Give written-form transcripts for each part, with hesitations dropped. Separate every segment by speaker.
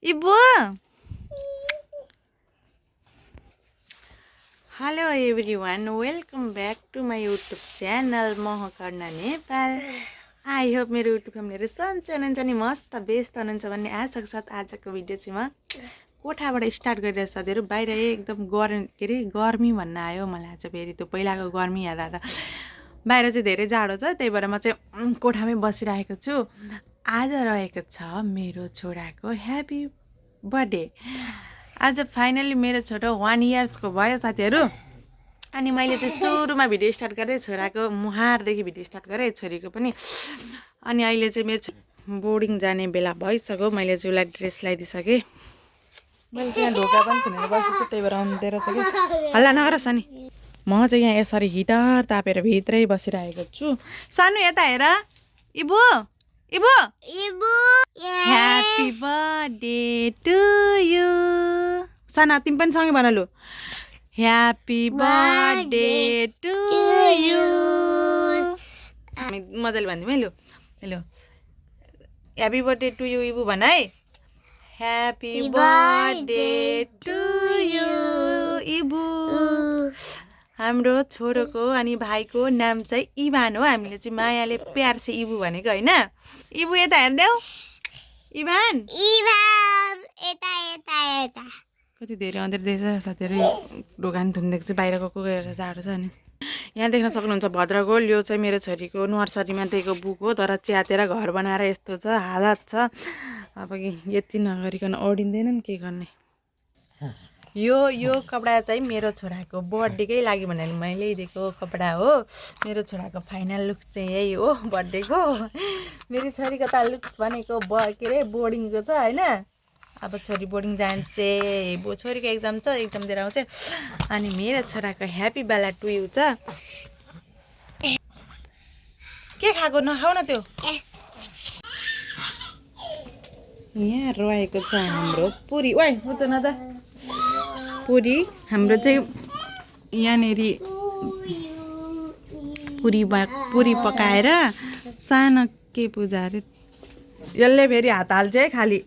Speaker 1: इबु hello everyone welcome back to my YouTube channel महकर्णा Nepal. I hope मेरो YouTube फ्यामिलीहरू सन्चै हुनुहुन्छ नि मस्त व्यस्त हुनुहुन्छ भन्ने आशाको साथ आजको भिडियो चाहिँ म कोठाबाट स्टार्ट गरिरहेको साथीहरू। बाहिर एकदम गर्मी भन्न आयो मलाई आज फेरि त्यो पहिलाको गर्मी याद आएर। बाहिर चाहिँ धेरै जाडो छ त्यही भएर म चाहिँ कोठामै बसिरहेको छु। आज रहेको छ मेरो छोराको ह्याप्पी बर्थडे। आज फाइनली मेरो छोटो 1 इयर्सको भयो साथीहरू। अनि मैले चाहिँ सुरुमा भिडियो स्टार्ट गर्दै छोराको मुहारदेखि भिडियो स्टार्ट गरेँ, छोरीको पनि। अनि अहिले चाहिँ मेरो बोर्डिङ जाने बेला भइसक्यो। मैले चाहिँ उसलाई ड्रेस लगाइदिइसकेँ। मैले चाहिँ यहाँ ढोका पनि खुलेर बसेको छु त्यही भएर अन्धेरो छ कि। हल्ला नगर सानी। म चाहिँ यहाँ यसरी हिटर तापेर भित्रै बसिरहेको छु। सानु यता हेर। Ibu Ibu Ibu happy birthday to you. साना तिमी पनि सँगै भन लु। Happy birthday to you. मजाले भनिदिउँ है लु। Hello happy birthday to you Ibu भन है। Happy birthday to you Ibu. हाम्रो छोरोको अनि भाइको नाम चाहिँ इभान हो। हामीले चाहिँ मायाले प्यार चाहिँ इबु भनेको होइन। इबु यता हेर्देऊ। इभान इभान यता यता यता। कति धेरै अँधेर देख्छ साथीहरू। ढोकान थुनिदिएको चाहिँ बाहिर गएको गएर जाडो छ। अनि यहाँ देख्न सक्नुहुन्छ भद्रगोल। यो चाहिँ मेरो छोरीको नर्सरीमा दिएको बुक हो, तर च्यातेर घर बनाएर यस्तो छ हालत छ। अब यति नगरिकन ओढिँदैनन् के गर्ने। यो कपडा चाहिँ मेरो छोराको बर्थडेकै लागि भनेर मैले दिएको कपडा हो। मेरो छोराको फाइनल लुक चाहिँ यही हो बर्थडेको। मेरो छोरीको त लुक्स भनेको के अरे बोर्डिङको छ होइन। अब छोरी बोर्डिङ जान्छे, छोरीको एक्जाम छ, एक्जाम दिएर आउँछ। अनि मेरो छोराको ह्याप्पी बेला टु यु छ। के खाएको नखाऊ न त्यो। यहाँ रहेको छ हाम्रो पुरी। ओइ उता नजा। पुरी हाम्रो चाहिँ यहाँनिर पुरी पकाएर सानो के पूजा अरे यसले फेरि हात हाल्छ है खालि।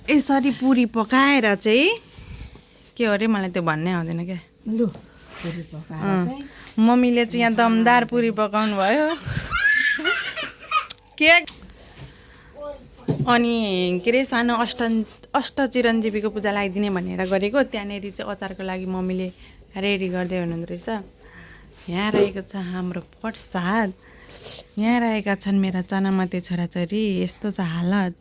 Speaker 1: यसरी पुरी पकाएर चाहिँ के अरे मलाई त्यो भन्नै आउँदैन क्या लु। पुरी पकाएर मम्मीले चाहिँ यहाँ दमदार पुरी पकाउनु भयो के। अनि के अरे सानो अष्टचिरञ्जीवीको पूजा लगाइदिने भनेर गरेको। त्यहाँनिर चाहिँ अचारको लागि मम्मीले रेडी गर्दै हुनुहुँदो रहेछ। यहाँ रहेको छ हाम्रो प्रसाद। यहाँ रहेका छन् मेरा चनामते छोराछोरी। यस्तो छ हालत।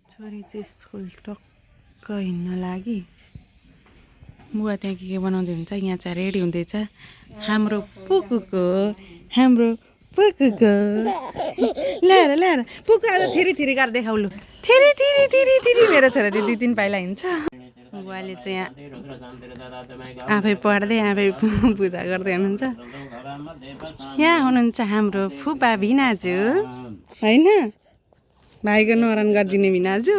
Speaker 1: छोरी चाहिँ स्कुल टक्क हिँड्न लागि बुवा त्यहाँ के बनाउँदै हुन्छ। यहाँ चाहिँ रेडी हुँदैछ हाम्रो पुकुको ल्याएर पुकु आज थिरी गरेर देखाउ लु। थिरी मेरो छोरा त्यो 2-3 पाइला हिँड्छ। बुवाले चाहिँ यहाँ आफै पढ्दै आफै पूजा गर्दै हुनुहुन्छ। यहाँ हुनुहुन्छ हाम्रो फुपा भिनाजु होइन, भाइको नोरन गरिदिने भिनाजु।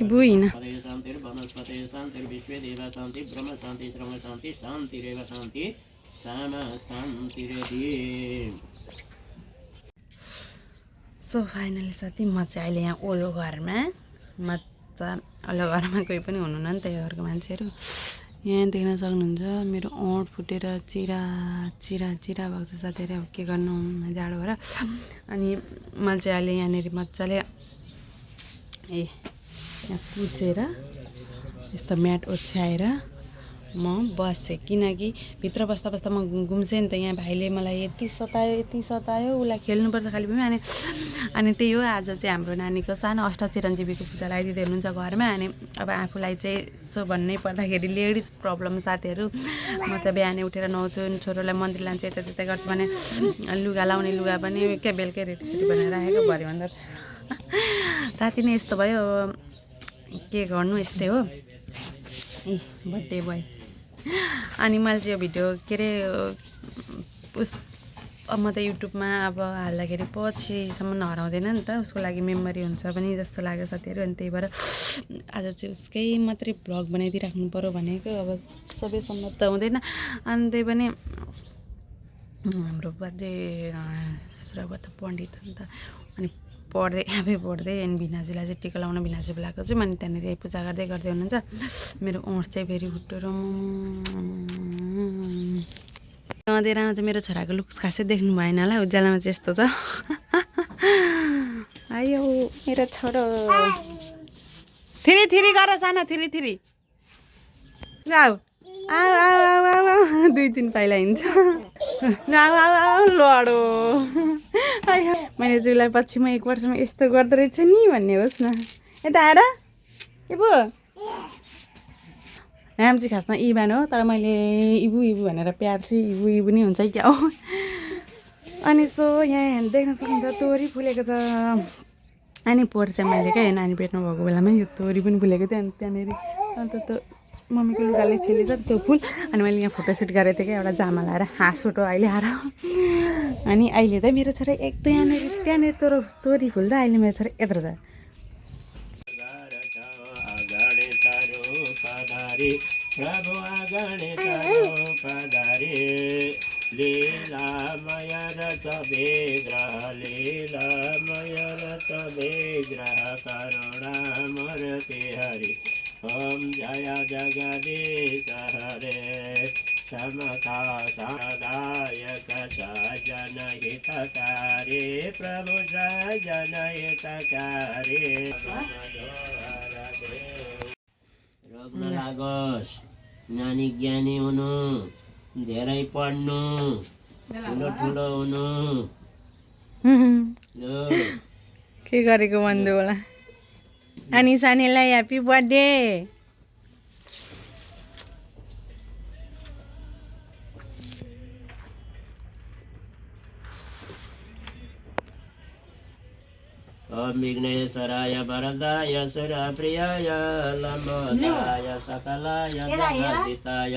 Speaker 1: बुइन सो फाइनली साथी म चाहिँ अहिले यहाँ ओल्लो घरमा मजा। ओल्लो घरमा कोही पनि हुनुहुन्न नि त्यही घरको मान्छेहरू। यहाँ देख्न सक्नुहुन्छ मेरो ओठ फुटेर चिरा भएको छ साथीहरू। अब के गर्नु जाडो भएर। अनि मैले चाहिँ अहिले यहाँनिर मजाले यहाँ पुसेर यस्तो म्याट ओछ्याएर म बसेँ, किनकि भित्र बस्दा म घुम्सेँ नि त। यहाँ भाइले मलाई यति सतायो उसलाई खेल्नुपर्छ खालि पनि। अनि त्यही हो आज चाहिँ हाम्रो नानीको सानो अष्टचिरञ्जीवीको पूजा लगाइदिँदै हुनुहुन्छ घरमा। अनि अब आफूलाई चाहिँ यसो भन्नै पर्दाखेरि लेडिज प्रब्लम साथीहरू। म चाहिँ बिहानै उठेर नुहाउँछु, छोरोलाई मन्दिर लान्छ, यता गर्छु भने लुगा लाउने लुगा पनि क्या बेलुकै रेडी भनेर राखेको। भरेभन्दा राति नै यस्तो भयो। के गर्नु यस्तै हो। Birthday boy. अनि मैले चाहिँ यो भिडियो के अरे अब म त युट्युबमा अब हाल्दाखेरि पछिसम्म हराउँदैन नि त, उसको लागि मेमोरी हुन्छ पनि जस्तो लाग्यो साथीहरू। अनि त्यही भएर आज चाहिँ उसकै मात्रै भ्लग बनाइदिइराख्नु पऱ्यो भनेको। अब सबैसम्म त हुँदैन। अनि त्यही पनि हाम्रो बाजे श्रवत पण्डित हो नि त अनि पढ्दै आफै पढ्दै अनि भिनाजुलाई चाहिँ टिका लाउन भिनाजु बोलाएको चाहिँ अनि त्यहाँनिर पूजा गर्दै गर्दै हुनुहुन्छ मेरो ओठ चाहिँ फेरि उठ्यो र अँधेरामा चाहिँ मेरो छोराको लुक्स खासै देख्नु भएन होला उज्यालोमा चाहिँ यस्तो छ आयो मेरो छोरो थिरी गर सानो थिरी आऊ आऊ आऊ आऊ आऊ 2-3 पाइला हिँड्छ आऊ आऊ आऊ लडो आयो मैले जुलाई पछि म 1 वर्षमा यस्तो गर्दो रहेछ नि भन्ने होस् न यता आएर इबु नाम चाहिँ खासमा इभान हो तर मैले इबु भनेर प्यार चाहिँ इबु नै हुन्छ क्या हो अनि सो यहाँ देख्न सक्नुहुन्छ तोरी फुलेको छ अनि पोहोर चाहिँ मैले क्या नानी पेट्नु भएको बेलामा यो तोरी पनि फुलेको थियो अनि त्यहाँनिर अन्त त्यो मम्मीको लुगाले छेलेछ त्यो फुल अनि मैले यहाँ फोटोसुट गरेको थिएँ क्या एउटा जामा लाएर हाँस फोटो अहिले आएर अनि अहिले चाहिँ मेरो छोरा एक त त्यहाँनिर तोरी फुल्दा अहिले मेरो छोरा यत्रो छ
Speaker 2: प्रभु आगणे पधारे लीलामय रस विग्रह लीलामय रस विग्रह करुणामूर्ति हरि ओम जय जगदीश हरे समता सदायक जनहितकारी प्रभु जनहितकारी रोग नलागोस् नानी ज्ञानी हुनु धेरै पढ्नु ठुलो ठुलो हुनु
Speaker 1: के गरेको भन्दै होला अनि सानीलाई ह्याप्पी बर्थडे
Speaker 2: ओम विघ्नेश्वराय वरदाय सुरप्रियाय लंबोदराय सकलाय जगदिताय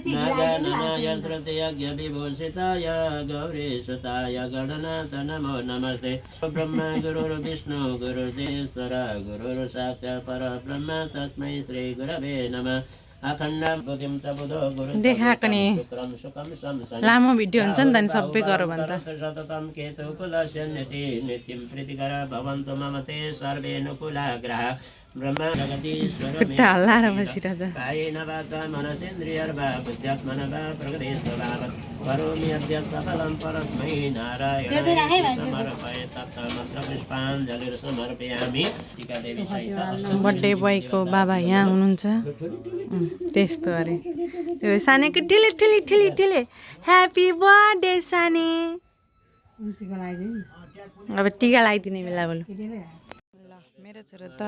Speaker 2: नागननाय श्रुतियज्ञ विभूषिताय गौरीसुताय गणनाथ नमो नमस्ते ब्रह्मा गुरुर्विष्णु गुरुर्देश्वर गुरुर्साक्षात् परब्रह्म तस्मै श्री गुरवे नमः
Speaker 1: देखाएको नि लामो भिडियो हुन्छ नि त नि सबै गर भन्छ
Speaker 2: सततं केतुकुलस्य नित्यं प्रीतिकर भवन्तु मम ते सर्वे अनुकूलाग्रह ब्रह्म जगदीश्वर
Speaker 1: खुट्टा हल्लाएर बसिरहेछ
Speaker 2: कायेन वाचा मनसेन्द्रियर्वा बुद्ध्यात्मना वा प्रकृते स्वभावत् करोमि अद्य सकलं परस्मै नारायणाय समर्पये तत्मन्त्रपुष्पाञ्जलिर्समर्पयामि टीकादेवी सहित
Speaker 1: बर्थडे बोयको बाबा यहाँ हुनुहुन्छ त्यस्तो अरे त्यो सानीको ठिले ह्याप्पी बर्थडे सानी अब टिका लगाइदिने बेला बोल ल मेरो छोरा त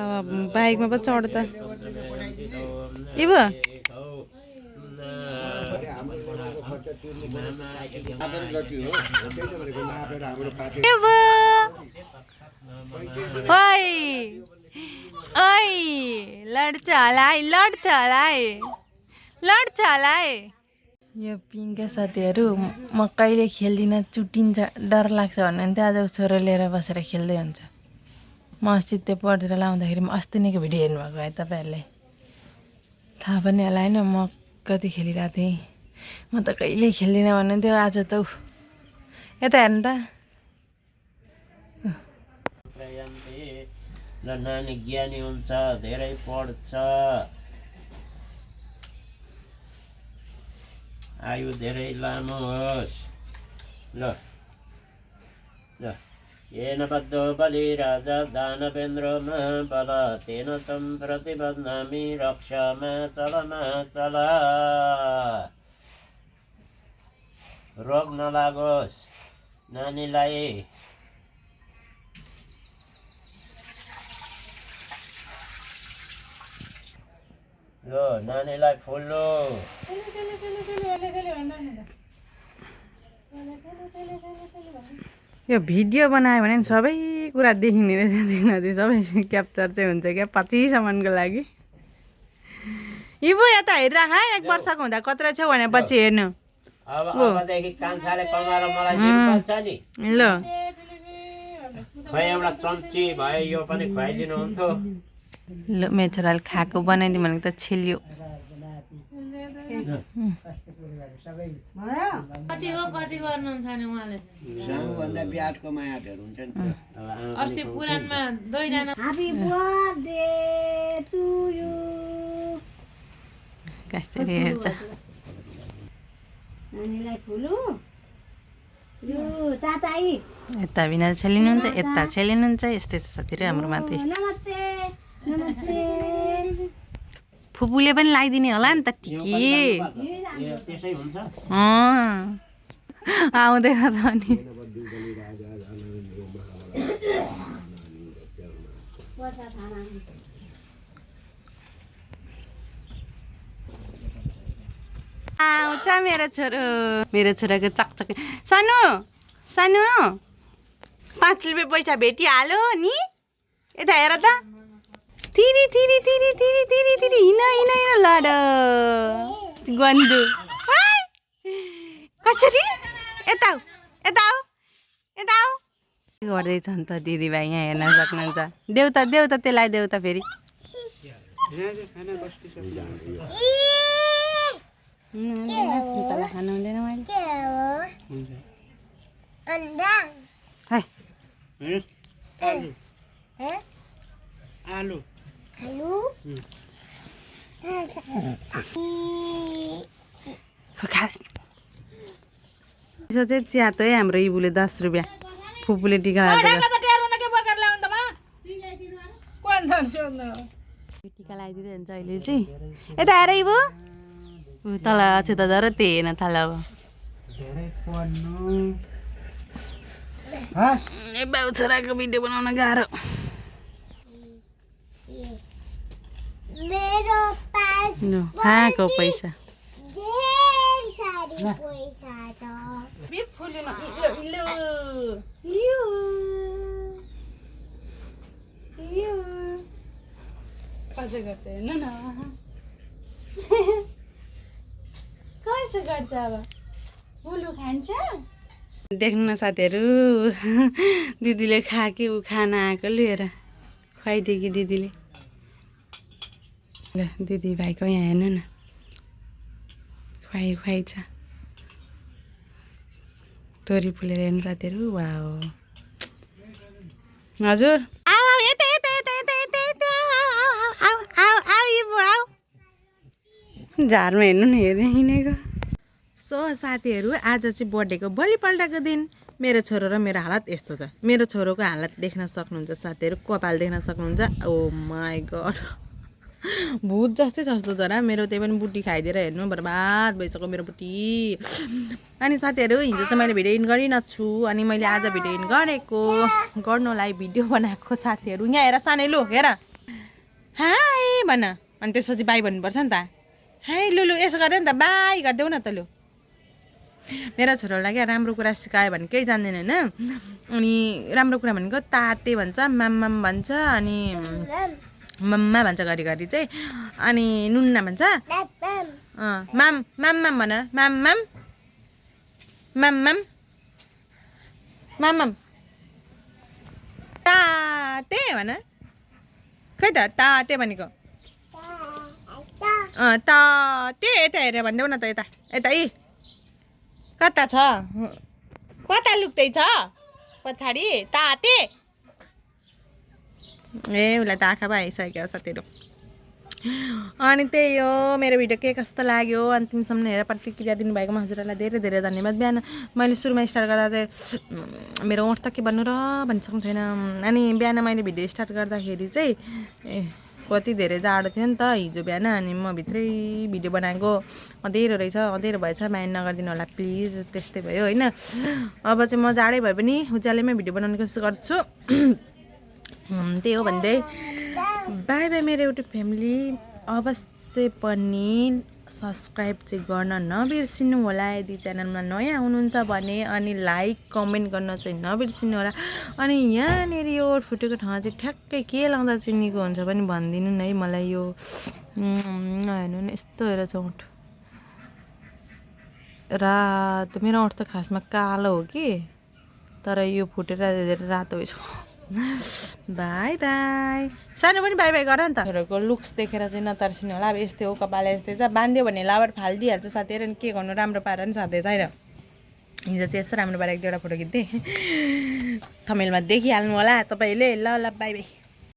Speaker 1: बाइकमा पो चढ त इबु ओइ लड्छ होला है यो पिङ्का साथीहरू म कहिले खेल्दिनँ चुटिन्छ डर लाग्छ भन्यो भने चाहिँ आज छोरो लिएर बसेर खेल्दै हुन्छ म अस्ति त्यो पढेर लाउँदाखेरि अस्ति नैको भिडियो हेर्नुभएको है तपाईँहरूले थाहा पनि होला होइन म कति खेलिरहेको थिएँ म त कहिले खेल्दिनँ भन्नु थियो आज त यता हेर्नु त
Speaker 2: नानी ज्ञानी हुन्छ धेरै पढ्छ आयु धेरै लामो होस् ल येन बद्धो बलिराजा दानवेन्द्रमा बल तेन तं प्रतिबध्नामि रक्षामा चल रोग नलागोस् नानीलाई लो नानीलाई फुल्लो
Speaker 1: यो भिडियो बनायो भने सबै कुरा देखिने रहेछ सबै क्याप्चर चाहिँ हुन्छ क्या 25सम्मको लागि इबु यता हेरिराख है 1 वर्षको हुँदा कत्रो छ भनेपछि हेर्नु
Speaker 2: अबदेखि कान्छाले कमाएर मलाई दिनुपर्छ नि
Speaker 1: ल
Speaker 2: खै एउटा चम्ची भयो यो पनि खुवाइदिनु हुन्थ्यो
Speaker 1: ल मेरो छोराले खाएको बनाइदिउँ भनेको त छिल्यो कति हो कति गर्नुहुन्छ नि उहाँले
Speaker 3: सानोभन्दा बिहाटको मायाटहरू हुन्छ नि
Speaker 1: अस्ति पुराणमा दुईजना
Speaker 4: Happy birthday to you.
Speaker 1: कसरी हेर्छ
Speaker 4: नानीलाई ठुलो यो ताताई
Speaker 1: यता बिना छेलिनुहुन्छ यता छेलिनुहुन्छ यस्तै छ साथीहरू हाम्रो माथि
Speaker 4: नमस्ते नमस्ते
Speaker 1: फुपूले पनि लगाइदिने होला नि त टिकी
Speaker 2: त्यसै हुन्छ
Speaker 1: आउँदैन त अनि
Speaker 4: वर्षा थाना
Speaker 1: आउँछ मेरो छोराको चकचक सानो सानो 5 रुपियाँ पैसा भेटिहाल्यो नि यता हेर त तिरी तिरी तिरी तिरी तिरी तिरी हिँड हिँड हिँड लड गन्धु कसरी यता आऊ यता आऊ यता आऊ के गर्दैछ नि त दिदीभाइ यहाँ हेर्न सक्नुहुन्छ देऊ त त्यसलाई देऊ त फेरि खानु हुँदैन मैले
Speaker 3: आलु
Speaker 1: यसो चाहिँ च्यातो है हाम्रो इबुले 10 रुपियाँ फुपूले टिका लगाइदिएको टिका लगाइदिँदै हुन्छ अहिले चाहिँ यता हेर इबु तल अक्षता त र त्यही हेर्न थाल अब
Speaker 3: धेरै पढ्नु
Speaker 1: बाउ छोराको भिडियो बनाउन गाह्रो
Speaker 4: मेरो पास
Speaker 1: खाएको पैसा
Speaker 4: ढेर सारी पैसा छ
Speaker 1: कसो गर्छ हेर्नु न कसो गर्छ अब बुलु खान्छ देख्नु न साथीहरू दिदीले खाके ऊ खाना आएको लिएर खुवाइदियो कि दिदीले ल दिदी भाइको यहाँ हेर्नु न खुवाइ छ तोरी फुलेर हेर्नु साथीहरू वा हजुर आऊ यता यता यता यता यता यता आऊ आऊ आऊ इबु आऊ झारमा हेर्नु न हेर्ने हिँडेको सो साथीहरू आज चाहिँ बर्थडेको भोलिपल्टको दिन मेरो छोरो र मेरो हालत यस्तो छ मेरो छोरोको हालत देख्न सक्नुहुन्छ साथीहरू कपाल देख्न सक्नुहुन्छ ओ माई गड भूत जस्तै छ जस्तो तर मेरो त्यही पनि बुटी खाइदिएर हेर्नु बर्बाद भइसक्यो मेरो बुटी अनि साथीहरू हिजो चाहिँ मैले भिडियो इन गरिनछु अनि मैले आज भिडियो इन गर्नलाई भिडियो बनाएको साथीहरू यहाँ हेर सानै लु हेर हाई भन अनि त्यसपछि बाई भन्नुपर्छ नि त हाई लु यसो गर्दै नि त बाई गरिदेऊ न त लु मेरो छोरोलाई क्या राम्रो कुरा सिकायो भने केही जान्दैन होइन अनि राम्रो कुरा भनेको ताते भन्छ माम भन्छ अनि मम्मा भन्छ घरिघरि चाहिँ अनि नुन्ना भन्छ माम माम भन माम माम माम माम माम माम ताते भन खै त ताते भनेको ताते यता हेरेर भनिदेऊ न त यता यता यी कता छ कता लुक्दैछ पछाडि ताते ए उसलाई त आँखा पो आइसक्यो साथीहरू अनि त्यही हो मेरो भिडियो के कस्तो लाग्यो अन्तिमसम्म हेरेर प्रतिक्रिया दिनुभएकोमा हजुरहरूलाई धेरै धेरै धन्यवाद बिहान मैले सुरुमा स्टार्ट गर्दा चाहिँ मेरो ओठ त के भन्नु र भनिसक्नु छैन अनि बिहान मैले भिडियो स्टार्ट गर्दाखेरि चाहिँ कति धेरै जाडो थियो नि त हिजो बिहान अनि म भित्रै भिडियो बनाएको अँधेरो रहेछ अँधेरो भएछ माइन्ड नगरिदिनु होला प्लिज त्यस्तै भयो होइन अब चाहिँ म जाडै भए पनि उज्यालोमै भिडियो बनाउने कोसिस गर्छु त्यही हो भन्दै बाई बाई मेरो युट्युब फ्यामिली अवश्य पनि सब्सक्राइब चाहिँ गर्न नबिर्सिनु होला यदि च्यानलमा नयाँ हुनुहुन्छ भने अनि लाइक कमेन्ट गर्न चाहिँ नबिर्सिनु होला अनि यहाँनिर यो फुटेको ठाउँ चाहिँ ठ्याक्कै के लाउँदा चिनीको हुन्छ पनि भनिदिनु न है मलाई यो हेर्नु न यस्तो हेर ओठ रातो मेरो ओठ त खासमा कालो हो कि तर यो फुटेर रातो भइसक्यो बाई बाई सानो पनि बाई बाई गर नि त छोराको लुक्स देखेर चाहिँ नतर्सिनु होला अब यस्तै हो कपाल यस्तै छ बाँधियो भने लाबर फालिदिइहाल्छ साथीहरू नि के गर्नु राम्रो पारेर नि साथै छैन हिजो चाहिँ यस्तो राम्रो पारेर एक दुईवटा फोटो खिच्दै थमेलमा देखिहाल्नु होला तपाईँले ल ल बाई बाई